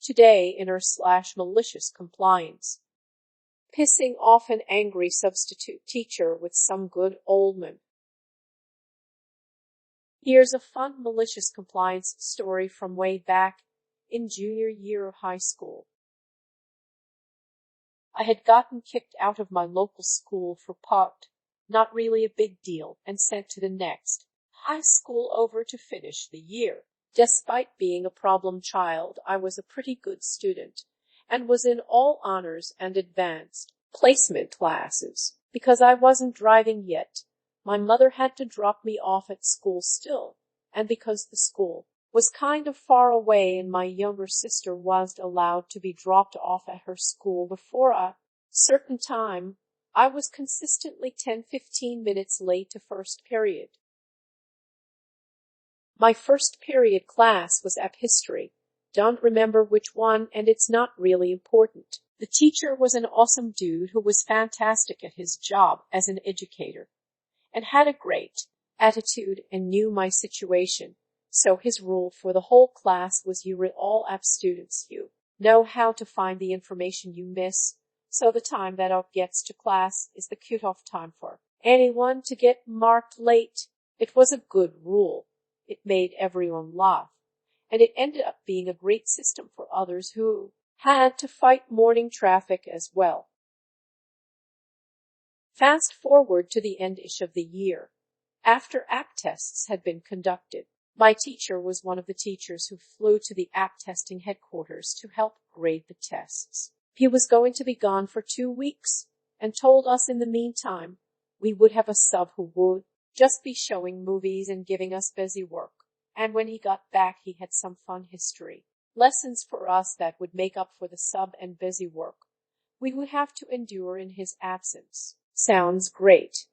Today in r/malicious compliance. Pissing off an angry substitute teacher with some good old man. Here's a fun malicious compliance story from way back in junior year of high school. I had gotten kicked out of my local school for pot, not really a big deal, and sent to the next high school over to finish the year. Despite being a problem child, I was a pretty good student and was in all honors and advanced placement classes. Because I wasn't driving yet, my mother had to drop me off at school still, and because the school was kind of far away and my younger sister wasn't allowed to be dropped off at her school before a certain time, I was consistently 10-15 minutes late to first period. My first period class was AP History. Don't remember which one, and it's not really important. The teacher was an awesome dude who was fantastic at his job as an educator and had a great attitude and knew my situation. So his rule for the whole class was you all AP students, you know how to find the information you miss. So the time that AP gets to class is the cutoff time for anyone to get marked late. It was a good rule. It made everyone laugh, and it ended up being a great system for others who had to fight morning traffic as well. Fast forward to the end-ish of the year. After AP tests had been conducted, my teacher was one of the teachers who flew to the AP testing headquarters to help grade the tests. He was going to be gone for 2 weeks and told us in the meantime we would have a sub who would just be showing movies and giving us busy work. And when he got back, he had some fun history lessons for us that would make up for the sub and busy work we would have to endure in his absence. Sounds great.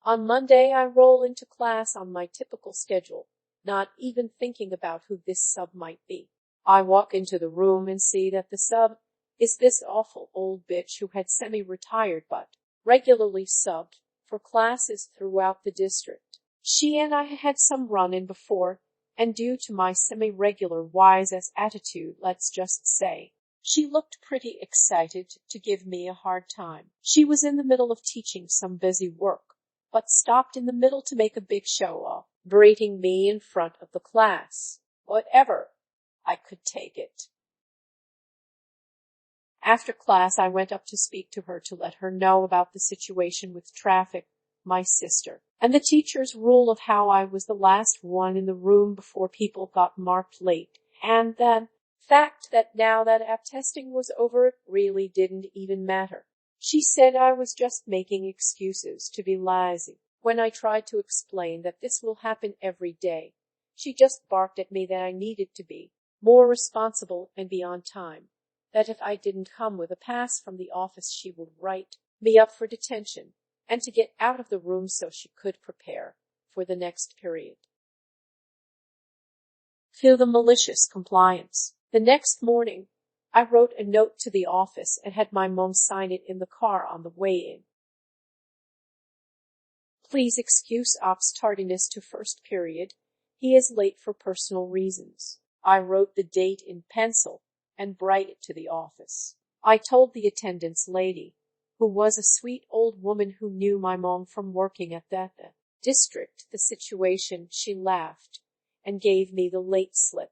On Monday, I roll into class on my typical schedule, not even thinking about who this sub might be. I walk into the room and see that the sub is this awful old bitch who had semi-retired but regularly subbed for classes throughout the district. She and I had some run-in before, and due to my semi-regular wise-ass attitude, let's just say, she looked pretty excited to give me a hard time. She was in the middle of teaching some busy work, but stopped in the middle to make a big show of, berating me in front of the class. Whatever. I could take it. After class, I went up to speak to her to let her know about the situation with traffic, my sister, and the teacher's rule of how I was the last one in the room before people got marked late, and the fact that now that AP testing was over, it really didn't even matter. She said I was just making excuses to be lazy. When I tried to explain that this will happen every day, she just barked at me that I needed to be more responsible and be on time. That if I didn't come with a pass from the office, she would write me up for detention and to get out of the room so she could prepare for the next period. Feel the malicious compliance. The next morning, I wrote a note to the office and had my mom sign it in the car on the way in. Please excuse Op's tardiness to first period. He is late for personal reasons. I wrote the date in pencil and bright it to the office. I told the attendance lady, who was a sweet old woman who knew my mom from working at the district, the situation. She laughed and gave me the late slip.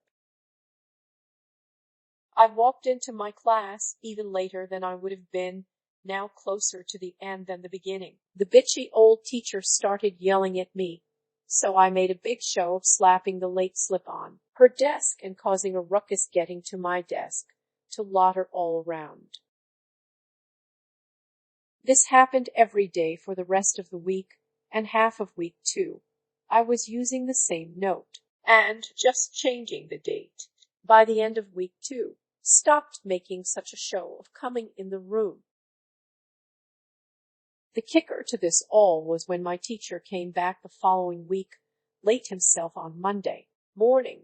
I walked into my class even later than I would have been, now closer to the end than the beginning. The bitchy old teacher started yelling at me, so I made a big show of slapping the late slip on her desk and causing a ruckus getting to my desk to loiter all around. This happened every day for the rest of the week and half of week 2. I was using the same note and just changing the date. By the end of week 2, stopped making such a show of coming in the room. The kicker to this all was when my teacher came back the following week, late himself on Monday morning,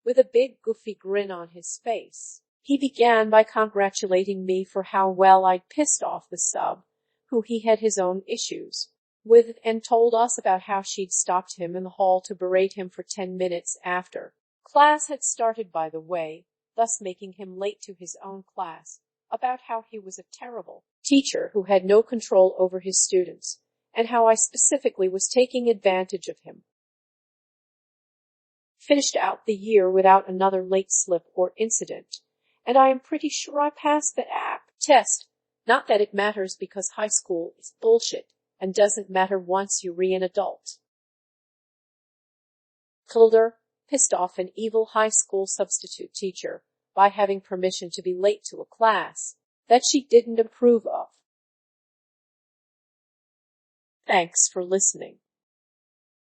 with a big goofy grin on his face. He began by congratulating me for how well I'd pissed off the sub, who he had his own issues with, and told us about how she'd stopped him in the hall to berate him for 10 minutes after Class had started, by the way, thus making him late to his own class, about how he was a terrible teacher who had no control over his students, and how I specifically was taking advantage of him. Finished out the year without another late slip or incident, and I am pretty sure I passed the AP test. Not that it matters, because high school is bullshit and doesn't matter once you're an adult. Kilder pissed off an evil high school substitute teacher by having permission to be late to a class that she didn't approve of. Thanks for listening.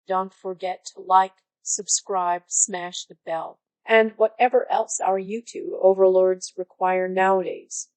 Don't forget to like, subscribe, smash the bell, and whatever else our YouTube overlords require nowadays.